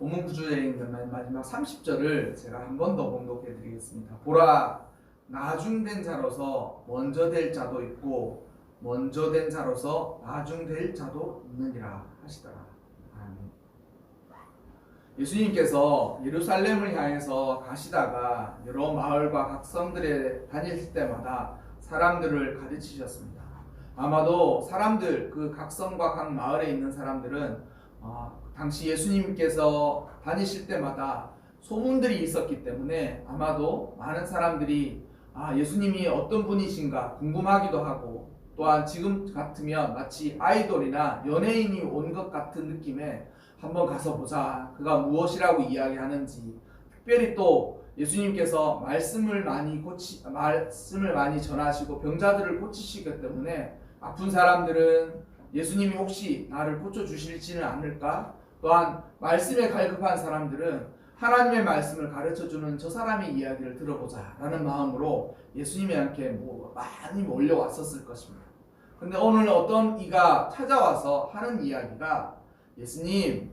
본문 구절에 있는 마지막 30절을 제가 한 번 더 봉독해 드리겠습니다. 보라, 나중된 자로서 먼저 될 자도 있고 먼저 된 자로서 나중될 자도 있느니라 하시더라. 아멘. 예수님께서 예루살렘을 향해서 가시다가 여러 마을과 각성들에 다닐 때마다 사람들을 가르치셨습니다. 아마도 사람들, 그 각성과 각 마을에 있는 사람들은 당시 예수님께서 다니실 때마다 소문들이 있었기 때문에 아마도 많은 사람들이 예수님이 어떤 분이신가 궁금하기도 하고, 또한 지금 같으면 마치 아이돌이나 연예인이 온 것 같은 느낌에 한번 가서 보자, 그가 무엇이라고 이야기하는지. 특별히 또 예수님께서 말씀을 많이 전하시고 병자들을 고치시기 때문에 아픈 사람들은 예수님이 혹시 나를 고쳐주실지는 않을까? 또한 말씀에 갈급한 사람들은 하나님의 말씀을 가르쳐주는 저 사람의 이야기를 들어보자 라는 마음으로 예수님이 함께 많이 몰려왔었을 것입니다. 근데 오늘 어떤 이가 찾아와서 하는 이야기가, 예수님,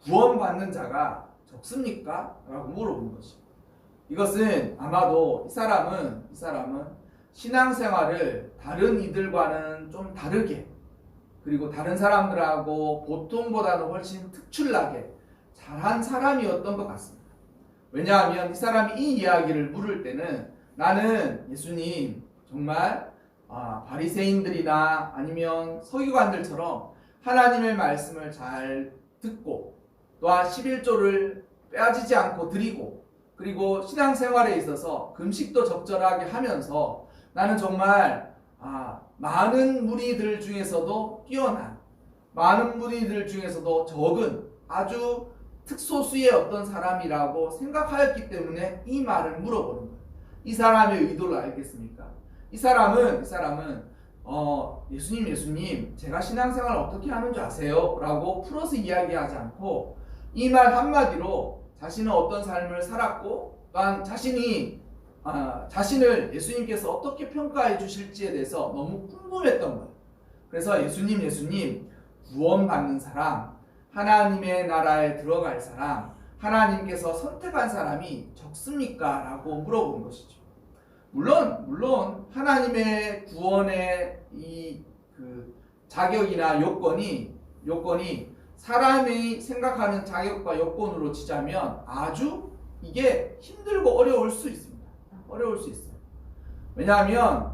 구원받는 자가 적습니까? 라고 물어본 것입니다. 이것은 아마도 이 사람은 신앙생활을 다른 이들과는 좀 다르게, 그리고 다른 사람들하고 보통보다는 훨씬 특출나게 잘한 사람이었던 것 같습니다. 왜냐하면 이 사람이 이 이야기를 물을 때는, 나는 예수님 정말 바리새인들이나 아니면 서기관들처럼 하나님의 말씀을 잘 듣고 또한 11조를 빼앗지 않고 드리고, 그리고 신앙생활에 있어서 금식도 적절하게 하면서 나는 정말 많은 무리들 중에서도 뛰어난, 많은 무리들 중에서도 적은 아주 특소수의 어떤 사람이라고 생각하였기 때문에 이 말을 물어보는 거예요. 이 사람의 의도를 알겠습니까? 이 사람은 예수님 제가 신앙생활 어떻게 하는 줄 아세요? 라고 풀어서 이야기하지 않고 이 말 한마디로 자신은 어떤 삶을 살았고, 또한 자신을 예수님께서 어떻게 평가해 주실지에 대해서 너무 궁금했던 거예요. 그래서 예수님, 구원받는 사람, 하나님의 나라에 들어갈 사람, 하나님께서 선택한 사람이 적습니까? 라고 물어본 것이죠. 물론 하나님의 구원의 그 자격이나 요건이 사람이 생각하는 자격과 요건으로 치자면 아주 이게 힘들고 어려울 수 있습니다. 어려울 수 있어요. 왜냐하면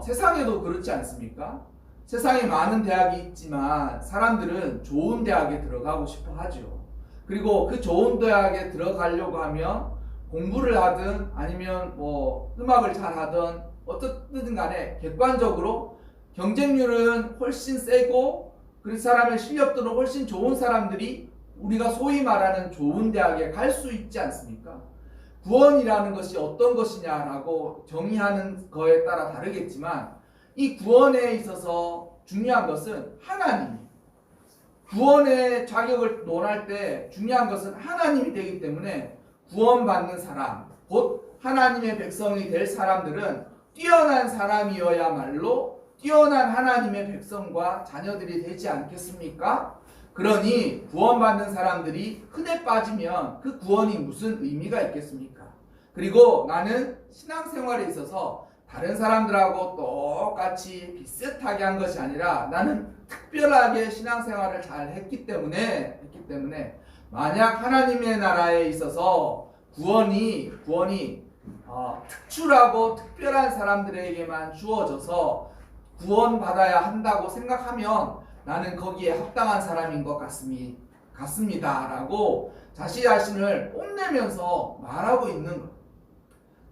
세상에도 그렇지 않습니까? 세상에 많은 대학이 있지만 사람들은 좋은 대학에 들어가고 싶어 하죠. 그리고 그 좋은 대학에 들어가려고 하면 공부를 하든 아니면 음악을 잘 하든 어떻든 간에 객관적으로 경쟁률은 훨씬 세고, 그 사람의 실력들은 훨씬 좋은 사람들이 우리가 소위 말하는 좋은 대학에 갈 수 있지 않습니까? 구원이라는 것이 어떤 것이냐라고 정의하는 거에 따라 다르겠지만, 이 구원에 있어서 중요한 것은 하나님이에요. 구원의 자격을 논할 때 중요한 것은 하나님이 되기 때문에 구원받는 사람, 곧 하나님의 백성이 될 사람들은 뛰어난 사람이어야말로 뛰어난 하나님의 백성과 자녀들이 되지 않겠습니까? 그러니 구원받는 사람들이 흔해 빠지면 그 구원이 무슨 의미가 있겠습니까? 그리고 나는 신앙생활에 있어서 다른 사람들하고 똑같이 비슷하게 한 것이 아니라 나는 특별하게 신앙생활을 잘 했기 때문에 만약 하나님의 나라에 있어서 구원이 특출하고 특별한 사람들에게만 주어져서 구원받아야 한다고 생각하면 나는 거기에 합당한 사람인 것 같습니다 라고 자신을 뽐내면서 말하고 있는 거예요.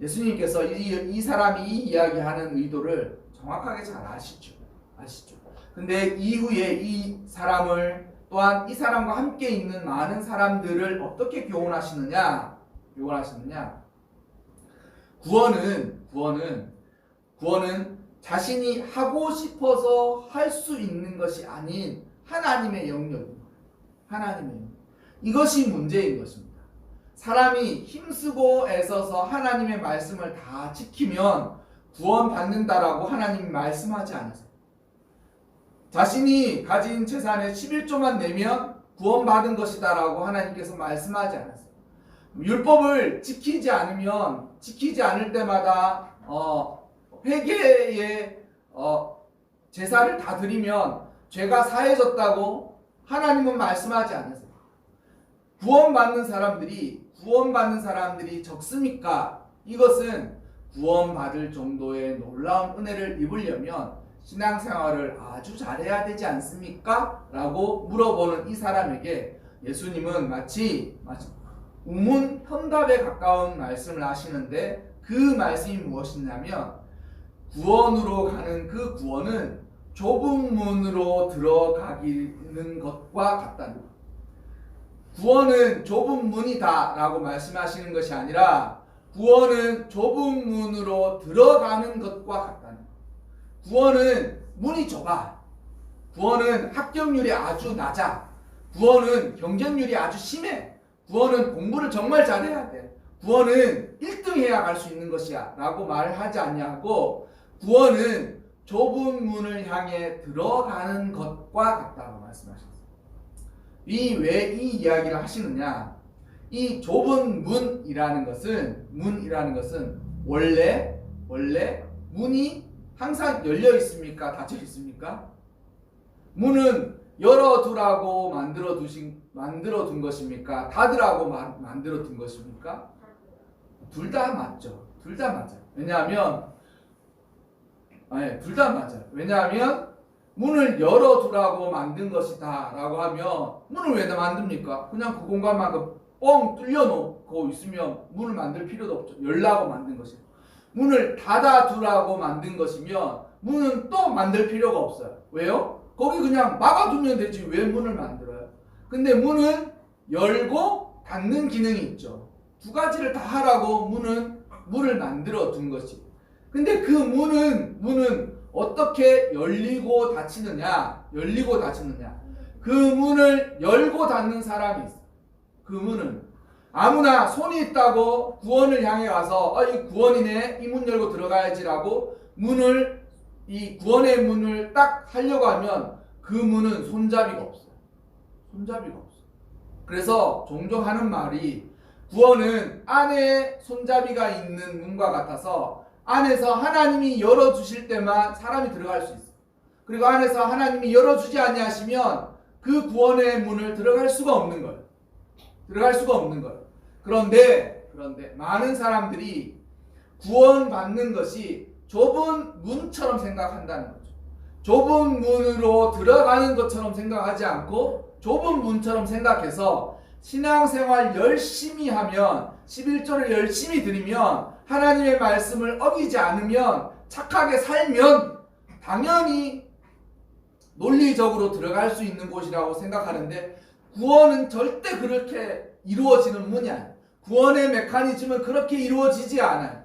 예수님께서 이 사람이 이 이야기하는 의도를 정확하게 잘 아시죠. 근데 이후에 이 사람을, 또한 이 사람과 함께 있는 많은 사람들을 어떻게 교훈하시느냐? 구원은 자신이 하고 싶어서 할 수 있는 것이 아닌 하나님의 영역입니다. 이것이 문제인 것입니다. 사람이 힘쓰고 애써서 하나님의 말씀을 다 지키면 구원받는다라고 하나님이 말씀하지 않으세요. 자신이 가진 재산의 11조만 내면 구원받은 것이다라고 하나님께서 말씀하지 않았어요. 율법을 지키지 않을 때마다 회개의 제사를 다 드리면 죄가 사해졌다고 하나님은 말씀하지 않으세요. 구원받는 사람들이 적습니까? 이것은 구원받을 정도의 놀라운 은혜를 입으려면 신앙생활을 아주 잘해야 되지 않습니까? 라고 물어보는 이 사람에게 예수님은 마치 우문현답에 가까운 말씀을 하시는데, 그 말씀이 무엇이냐면 구원으로 가는 그 구원은 좁은 문으로 들어가기는 것과 같다는 것. 구원은 좁은 문이다 라고 말씀하시는 것이 아니라 구원은 좁은 문으로 들어가는 것과 같다는 것. 구원은 문이 좁아. 구원은 합격률이 아주 낮아. 구원은 경쟁률이 아주 심해. 구원은 공부를 정말 잘해야 돼. 구원은 1등 해야 갈 수 있는 것이야 라고 말을 하지 않냐고, 구원은 좁은 문을 향해 들어가는 것과 같다고 말씀하셨어요. 왜 이 이야기를 하시느냐? 이 좁은 문이라는 것은 원래 문이 항상 열려 있습니까? 닫혀 있습니까? 문은 열어두라고 만들어 둔 것입니까? 닫으라고 만들어 둔 것입니까? 둘 다 맞죠. 둘 다 맞아요. 둘 다 맞아요. 왜냐하면 문을 열어두라고 만든 것이다 라고 하면 문을 왜 만듭니까? 그냥 그 공간만 뻥 뚫려놓고 있으면 문을 만들 필요도 없죠. 열라고 만든 것이에요. 문을 닫아두라고 만든 것이면 문은 또 만들 필요가 없어요. 왜요? 거기 그냥 막아두면 되지 왜 문을 만들어요? 근데 문은 열고 닫는 기능이 있죠. 두 가지를 다 하라고 문을 만들어 둔 것이. 근데 그 문은 어떻게 열리고 닫히느냐? 그 문을 열고 닫는 사람이 있어. 그 문은 아무나 손이 있다고 구원을 향해 와서 이 구원이네, 이 문 열고 들어가야지라고 이 구원의 문을 딱 하려고 하면 그 문은 손잡이가 없어요. 그래서 종종 하는 말이 구원은 안에 손잡이가 있는 문과 같아서 안에서 하나님이 열어주실 때만 사람이 들어갈 수 있어요. 그리고 안에서 하나님이 열어주지 아니하시면 그 구원의 문을 들어갈 수가 없는 거예요. 그런데 많은 사람들이 구원받는 것이 좁은 문처럼 생각한다는 거죠. 좁은 문으로 들어가는 것처럼 생각하지 않고 좁은 문처럼 생각해서 신앙생활 열심히 하면, 11조를 열심히 드리면, 하나님의 말씀을 어기지 않으면, 착하게 살면 당연히 논리적으로 들어갈 수 있는 곳이라고 생각하는데, 구원은 절대 그렇게 이루어지는 문이 아니에요. 구원의 메커니즘은 그렇게 이루어지지 않아요.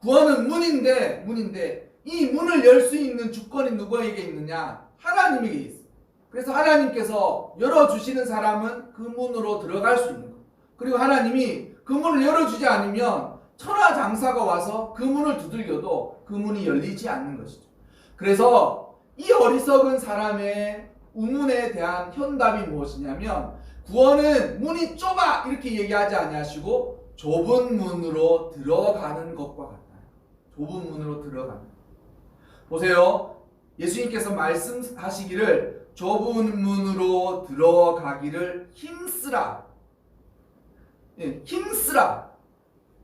구원은 문인데 이 문을 열 수 있는 주권이 누구에게 있느냐? 하나님에게 있어요. 그래서 하나님께서 열어주시는 사람은 그 문으로 들어갈 수 있는 거예요. 그리고 하나님이 그 문을 열어주지 않으면 천하장사가 와서 그 문을 두들겨도 그 문이 열리지 않는 것이죠. 그래서 이 어리석은 사람의 우문에 대한 현답이 무엇이냐면, 구원은 문이 좁아 이렇게 얘기하지 아니하시고 좁은 문으로 들어가는 것과 같아요. 좁은 문으로 들어가는. 보세요. 예수님께서 말씀하시기를 좁은 문으로 들어가기를 힘쓰라. 힘쓰라.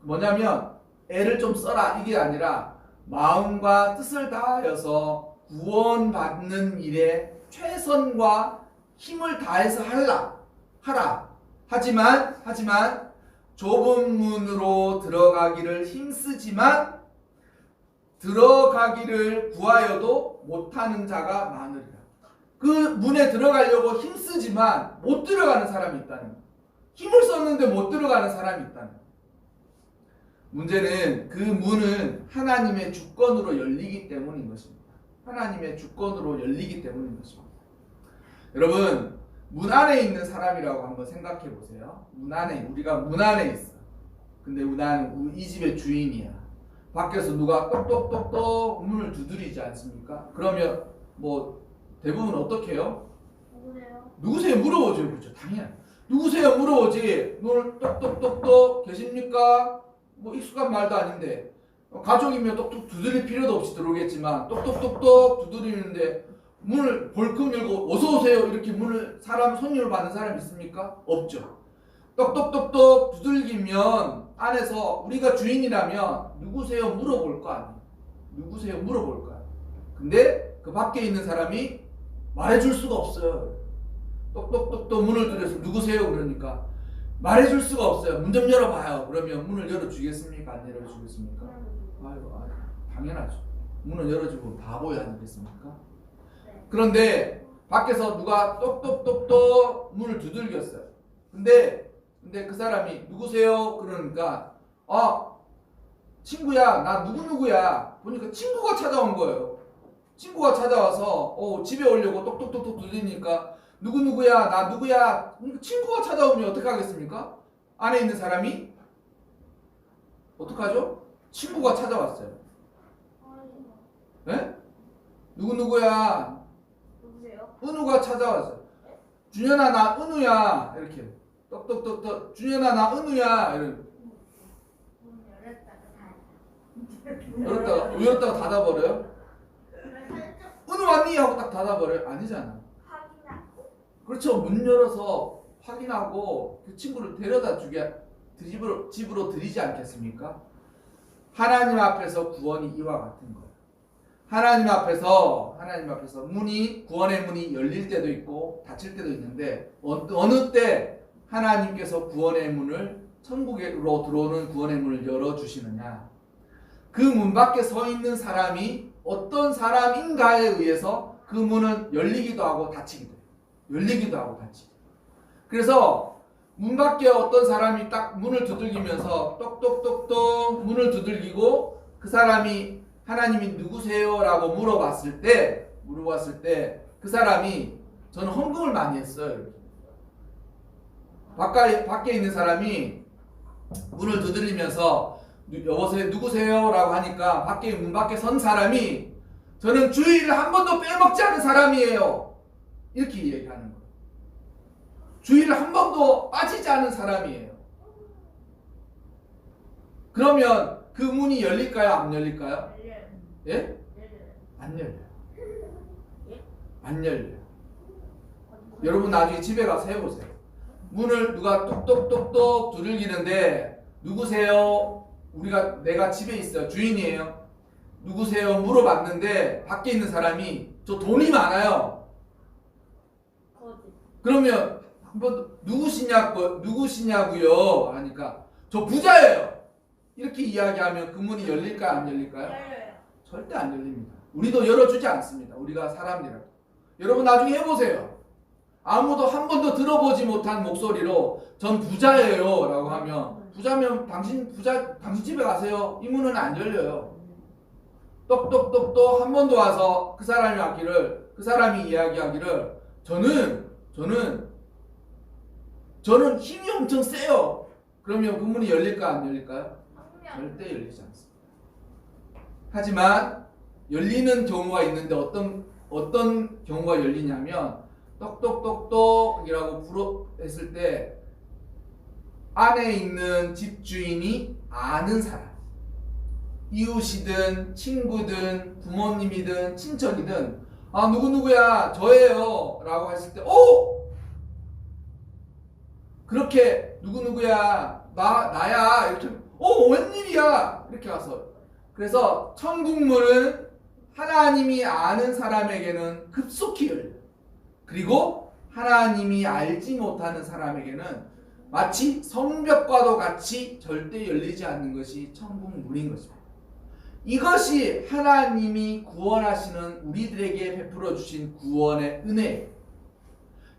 뭐냐면 애를 좀 써라 이게 아니라 마음과 뜻을 다하여서 구원받는 일에 최선과 힘을 다해서 하라. 하지만 좁은 문으로 들어가기를 힘쓰지만 들어가기를 구하여도 못하는 자가 많으리라. 그 문에 들어가려고 힘쓰지만 못 들어가는 사람이 있다는 거예요. 힘을 썼는데 못 들어가는 사람이 있다는 거예요. 문제는 그 문은 하나님의 주권으로 열리기 때문인 것입니다. 여러분, 문 안에 있는 사람이라고 한번 생각해 보세요. 우리가 문 안에 있어. 근데 나는 이 집의 주인이야. 밖에서 누가 똑똑똑똑 문을 두드리지 않습니까? 그러면 대부분 어떻게 해요? 누구세요? 물어보죠. 물어보죠. 당연히. 누구세요? 물어보지. 오늘 똑똑똑똑 계십니까? 뭐 익숙한 말도 아닌데. 가족이면 똑똑 두드릴 필요도 없이 들어오겠지만 똑똑똑똑 두드리는데 문을 벌컥 열고 어서 오세요 이렇게 문을 손님을 받는 사람 있습니까? 없죠. 똑똑똑똑 두들기면 안에서 우리가 주인이라면 누구세요 물어볼 거 아니에요. 누구세요 물어볼 거야. 근데 그 밖에 있는 사람이 말해줄 수가 없어요. 똑똑똑똑 문을 두드려서 누구세요 그러니까 말해줄 수가 없어요. 문 좀 열어봐요. 그러면 문을 열어주겠습니까? 안 열어주겠습니까? 아유, 당연하죠. 문을 열어주고 바보야 아니겠습니까? 그런데 밖에서 누가 똑똑똑똑 문을 두들겼어요. 근데 그 사람이 누구세요? 그러니까 친구야 나 누구누구야. 보니까 친구가 찾아온 거예요. 친구가 찾아와서 집에 오려고 똑똑똑똑 두드리니까 누구누구야 나 누구야. 그러니까 친구가 찾아오면 어떻게 하겠습니까? 안에 있는 사람이 어떡하죠? 친구가 찾아왔어요. 네? 누구누구야 누구세요? 은우가 찾아왔어요. 준현아 나 은우야 이렇게 똑똑똑똑 준현아 나 은우야 이런 문 열었다가 열었다가 닫아버려요? 은우 왔니? 하고 딱 닫아버려요? 아니잖아. 확인하고 그렇죠. 문 열어서 확인하고 그 친구를 데려다 주게 집으로 들이지 않겠습니까? 하나님 앞에서 구원이 이와 같은 거예요. 하나님 앞에서 구원의 문이 열릴 때도 있고 닫힐 때도 있는데 어느 때 하나님께서 구원의 문을 천국으로 들어오는 구원의 문을 열어주시느냐. 그 문 밖에 서 있는 사람이 어떤 사람인가에 의해서 그 문은 열리기도 하고 닫히기도 해요. 열리기도 하고 닫히기도 해요. 그래서 문 밖에 어떤 사람이 딱 문을 두들기면서 똑똑똑똑 문을 두들기고 그 사람이 하나님이 누구세요? 라고 물어봤을 때 그 사람이 저는 헌금을 많이 했어요. 밖에 있는 사람이 문을 두드리면서 여보세요 누구세요? 라고 하니까 문 밖에 선 사람이 저는 주일을 한 번도 빼먹지 않은 사람이에요. 이렇게 얘기하는 거예요. 주일을 한 번도 빠지지 않은 사람이에요. 그러면 그 문이 열릴까요? 안 열릴까요? 예? 안 열려요. 안 열려요. 여러분 나중에 집에 가서 해보세요. 문을 누가 똑똑똑똑 두들기는데 누구세요? 내가 집에 있어요. 주인이에요. 누구세요? 물어봤는데 밖에 있는 사람이 저 돈이 많아요. 그러면 한번 누구시냐고요? 하니까 저 부자예요. 이렇게 이야기하면 그 문이 열릴까요? 안 열릴까요? 열려요. 절대 안 열립니다. 우리도 열어주지 않습니다. 우리가 사람이라고. 여러분 나중에 해보세요. 아무도 한 번도 들어보지 못한 목소리로 전 부자예요 라고 하면 부자면 당신 집에 가세요. 이 문은 안 열려요. 똑똑똑똑 한 번도 와서 그 사람이 이야기하기를 저는 힘이 엄청 세요. 그러면 그 문이 열릴까 안 열릴까요? 절대 열리지 않습니다. 하지만 열리는 경우가 있는데 어떤 경우가 열리냐면 똑똑똑똑이라고 했을 때 안에 있는 집주인이 아는 사람, 이웃이든 친구든 부모님이든 친척이든 누구누구야 저예요 라고 했을 때 그렇게 누구누구야 나야 이렇게 웬일이야 이렇게 가서 그래서 천국문은 하나님이 아는 사람에게는 급속히 열려요. 그리고 하나님이 알지 못하는 사람에게는 마치 성벽과도 같이 절대 열리지 않는 것이 천국문인 것입니다. 이것이 하나님이 구원하시는 우리들에게 베풀어 주신 구원의 은혜예요.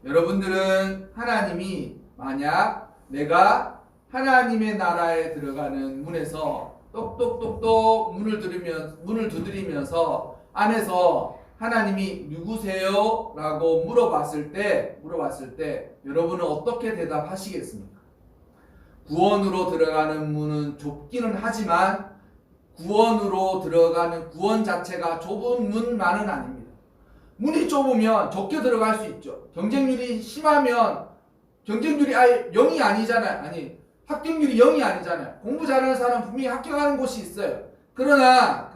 여러분들은 하나님이 만약 내가 하나님의 나라에 들어가는 문에서 똑똑똑똑 문을 두드리면서 안에서 하나님이 누구세요? 라고 물어봤을 때 여러분은 어떻게 대답하시겠습니까? 구원으로 들어가는 문은 좁기는 하지만 구원으로 들어가는 구원 자체가 좁은 문만은 아닙니다. 문이 좁으면 좁게 들어갈 수 있죠. 경쟁률이 심하면 경쟁률이 아예 0이 아니잖아요. 아니, 합격률이 0이 아니잖아요. 공부 잘하는 사람 분명히 합격하는 곳이 있어요. 그러나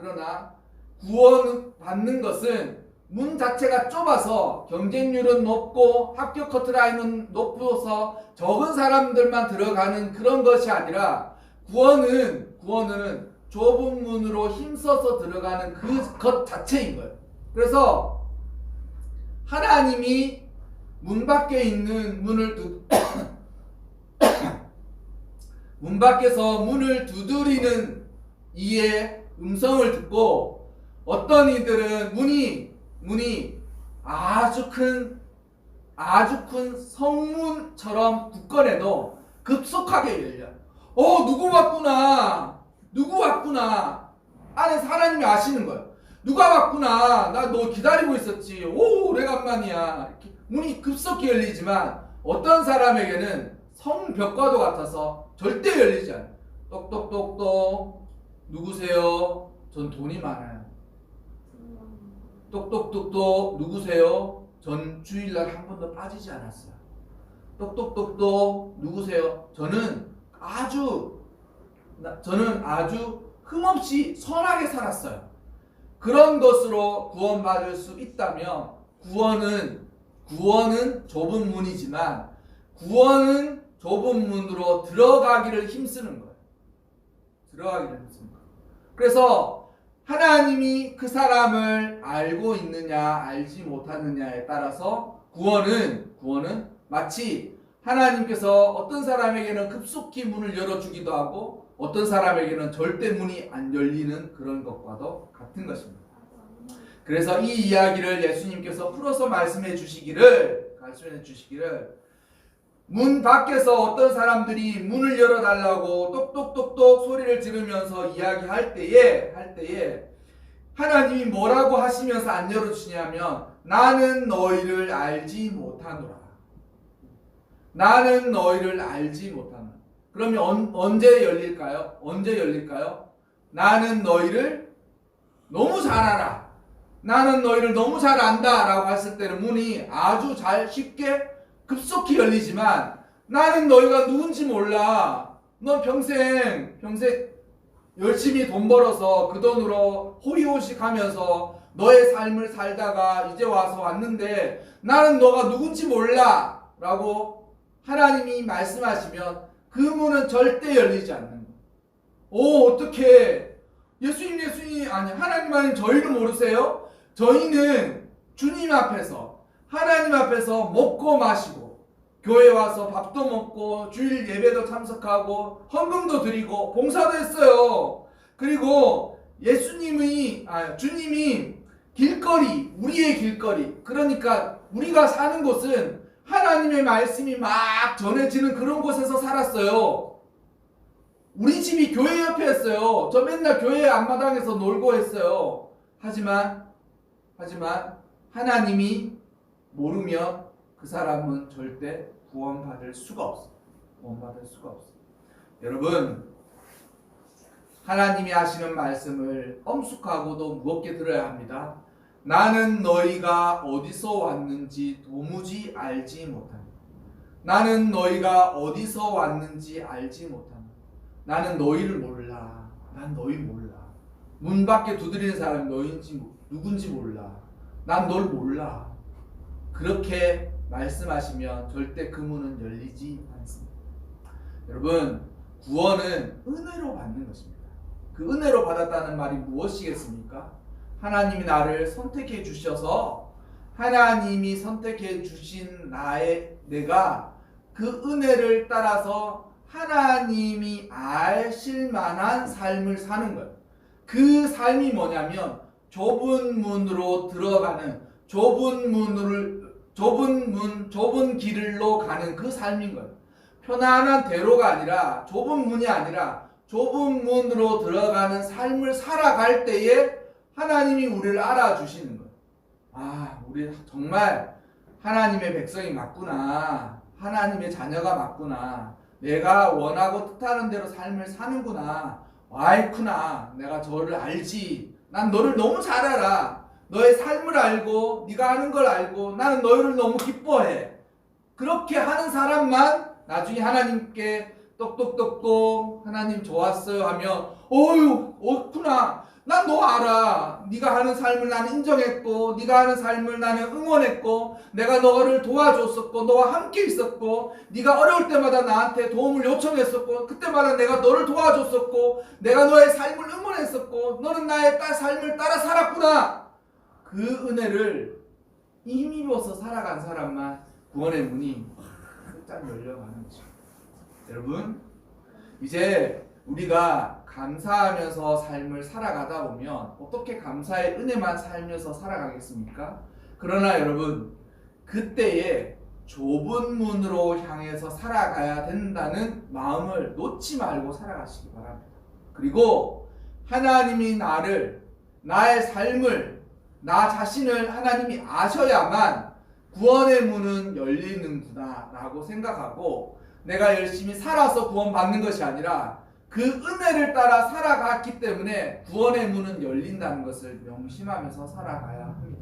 구원 받는 것은 문 자체가 좁아서 경쟁률은 높고 합격 커트라인은 높아서 적은 사람들만 들어가는 그런 것이 아니라 구원은 좁은 문으로 힘써서 들어가는 것 자체인 거예요. 그래서 하나님이 문 밖에 있는 문 밖에서 문을 두드리는 이의 음성을 듣고 어떤 이들은 문이 아주 큰 성문처럼 굳건해도 급속하게 열려. 누구 왔구나. 안에서 하나님이 아시는 거예요. 누가 왔구나. 나 너 기다리고 있었지. 오, 오래간만이야. 이렇게 문이 급속히 열리지만 어떤 사람에게는 성벽과도 같아서 절대 열리지 않아요. 똑똑똑똑. 누구세요? 전 돈이 많아요. 똑똑똑똑. 누구세요? 전 주일날 한 번도 빠지지 않았어요. 똑똑똑똑. 누구세요? 저는 아주 흠없이 선하게 살았어요. 그런 것으로 구원받을 수 있다면 구원은 좁은 문이지만 구원은 좁은 문으로 들어가기를 힘쓰는 거예요. 그래서 하나님이 그 사람을 알고 있느냐 알지 못하느냐에 따라서 구원은 마치 하나님께서 어떤 사람에게는 급속히 문을 열어주기도 하고 어떤 사람에게는 절대 문이 안 열리는 그런 것과도 같은 것입니다. 그래서 이 이야기를 예수님께서 풀어서 말씀해 주시기를 문 밖에서 어떤 사람들이 문을 열어달라고 똑똑똑똑 소리를 지르면서 이야기할 때에 하나님이 뭐라고 하시면서 안 열어주시냐면 나는 너희를 알지 못하노라. 나는 너희를 알지 못하노라. 그러면 언제 열릴까요? 나는 너희를 너무 잘 알아. 나는 너희를 너무 잘 안다 라고 했을 때는 문이 아주 쉽게 급속히 열리지만 나는 너희가 누군지 몰라. 넌 평생 열심히 돈 벌어서 그 돈으로 호의호식 하면서 너의 삶을 살다가 이제 와서 왔는데 나는 너가 누군지 몰라 라고 하나님이 말씀하시면 그 문은 절대 열리지 않는 거예요. 어떻게 예수님 아니 하나님 저희를 모르세요? 저희는 주님 앞에서 하나님 앞에서 먹고 마시고 교회 와서 밥도 먹고 주일 예배도 참석하고 헌금도 드리고 봉사도 했어요. 그리고 주님이 우리의 길거리 그러니까 우리가 사는 곳은 하나님의 말씀이 막 전해지는 그런 곳에서 살았어요. 우리 집이 교회 옆에였어요. 저 맨날 교회 앞마당에서 놀고 했어요. 하지만 하나님이 모르면 그 사람은 절대 구원받을 수가 없어요. 여러분, 하나님이 하시는 말씀을 엄숙하고도 무겁게 들어야 합니다. 나는 너희가 어디서 왔는지 도무지 알지 못한다. 나는 너희가 어디서 왔는지 알지 못한다. 나는 너희를 몰라. 난 너희 몰라. 문 밖에 두드리는 사람이 너희인지 누군지 몰라. 난 널 몰라. 그렇게 말씀하시면 절대 그 문은 열리지 않습니다. 여러분, 구원은 은혜로 받는 것입니다. 그 은혜로 받았다는 말이 무엇이겠습니까? 하나님이 나를 선택해 주셔서 하나님이 선택해 주신 내가 그 은혜를 따라서 하나님이 아실 만한 삶을 사는 거예요. 그 삶이 뭐냐면 좁은 문으로 들어가는 좁은 길로 가는 그 삶인 거예요. 편안한 대로가 아니라 좁은 문이 아니라 좁은 문으로 들어가는 삶을 살아갈 때에 하나님이 우리를 알아주시는 거예요. 우리 정말 하나님의 백성이 맞구나. 하나님의 자녀가 맞구나. 내가 원하고 뜻하는 대로 삶을 사는구나. 와이쿠나. 내가 저를 알지. 난 너를 너무 잘 알아. 너의 삶을 알고 네가 하는 걸 알고 나는 너희를 너무 기뻐해. 그렇게 하는 사람만 나중에 하나님께 똑똑똑똑 하나님 좋았어요 하면 어휴 그렇구나. 난 너 알아. 네가 하는 삶을 나는 인정했고 네가 하는 삶을 나는 응원했고 내가 너를 도와줬었고 너와 함께 있었고 네가 어려울 때마다 나한테 도움을 요청했었고 그때마다 내가 너를 도와줬었고 내가 너의 삶을 응원했었고 너는 나의 삶을 따라 살았구나. 그 은혜를 힘입어서 살아간 사람만 구원의 문이 활짝 열려가는 거죠. 여러분 이제 우리가 감사하면서 삶을 살아가다 보면 어떻게 감사의 은혜만 살면서 살아가겠습니까? 그러나 여러분 그때에 좁은 문으로 향해서 살아가야 된다는 마음을 놓지 말고 살아가시기 바랍니다. 그리고 하나님이 나의 삶을 나 자신을 하나님이 아셔야만 구원의 문은 열리는구나 라고 생각하고 내가 열심히 살아서 구원받는 것이 아니라 그 은혜를 따라 살아갔기 때문에 구원의 문은 열린다는 것을 명심하면서 살아가야 합니다.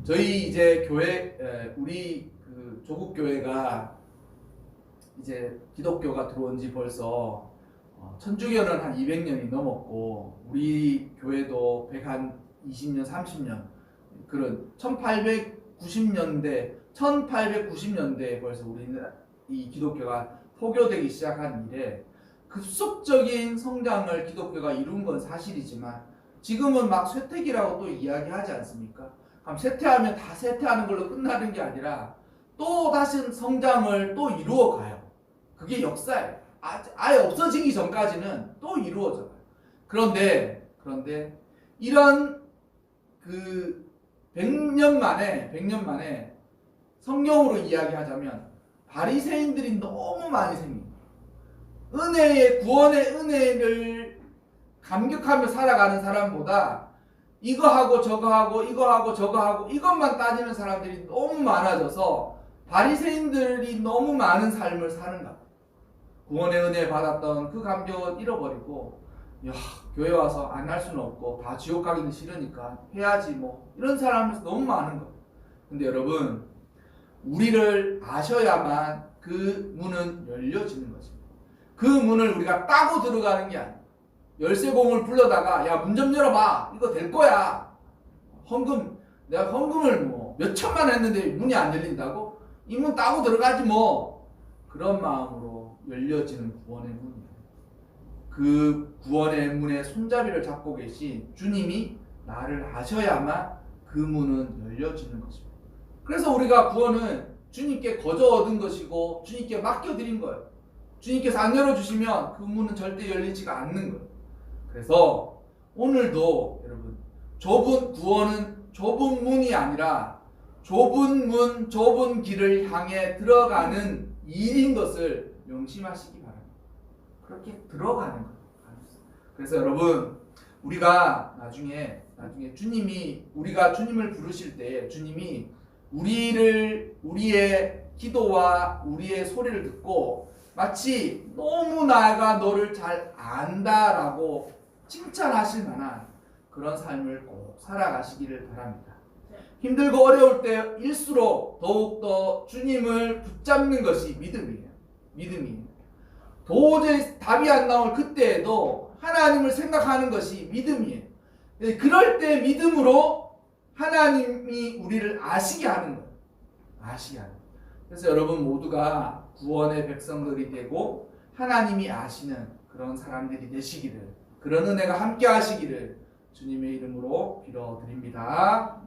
저희 이제 우리 그 조국 교회가 이제 기독교가 들어온 지 벌써 천주교는 한 200년이 넘었고 우리 교회도 120년, 30년 그런 1890년대에 벌써 우리는 이 기독교가 포교되기 시작한 이래 급속적인 성장을 기독교가 이룬 건 사실이지만 지금은 막 쇠퇴기라고 또 이야기하지 않습니까? 그럼 쇠퇴하면 다 쇠퇴하는 걸로 끝나는 게 아니라 또 다시 성장을 또 이루어가요. 그게 역사예요. 아예 없어지기 전까지는 또 이루어져요. 그런데 이런 그 100년 만에 성경으로 이야기하자면 바리새인들이 너무 많이 생깁니다. 구원의 은혜를 감격하며 살아가는 사람보다 이거 하고 저거 하고 이것만 따지는 사람들이 너무 많아져서 바리새인들이 너무 많은 삶을 사는가 봐요. 구원의 은혜 받았던 그 감격은 잃어버리고 교회 와서 안 할 수는 없고 다 지옥 가기는 싫으니까 해야지 뭐 이런 사람이 너무 많은 거예요. 근데 여러분 우리를 아셔야만 그 문은 열려지는 것입니다. 그 문을 우리가 따고 들어가는 게 아니에요. 열쇠공을 불러다가 야, 문 좀 열어봐. 이거 될 거야. 내가 헌금을 뭐 몇천만 했는데 문이 안 열린다고? 이 문 따고 들어가지 뭐. 그런 마음으로 열려지는 구원의 문이에요. 그 구원의 문의 손잡이를 잡고 계신 주님이 나를 아셔야만 그 문은 열려지는 것입니다. 그래서 우리가 구원은 주님께 거저 얻은 것이고 주님께 맡겨드린 거예요. 주님께서 안 열어주시면 그 문은 절대 열리지가 않는 거예요. 그래서 오늘도 여러분 구원은 좁은 문이 아니라 좁은 문, 좁은 길을 향해 들어가는 일인 것을 명심하시기 바랍니다. 그렇게 들어가는 거예요. 그래서 여러분 우리가 나중에 우리가 주님을 부르실 때 주님이 우리의 기도와 우리의 소리를 듣고 마치 너무 나가 너를 잘 안다라고 칭찬하실 만한 그런 삶을 꼭 살아가시기를 바랍니다. 힘들고 어려울 때일수록 더욱더 주님을 붙잡는 것이 믿음이에요. 도저히 답이 안 나올 그때에도 하나님을 생각하는 것이 믿음이에요. 그럴 때 믿음으로 하나님이 우리를 아시게 하는 거예요. 그래서 여러분 모두가 구원의 백성들이 되고 하나님이 아시는 그런 사람들이 되시기를, 그런 은혜가 함께 하시기를 주님의 이름으로 빌어드립니다.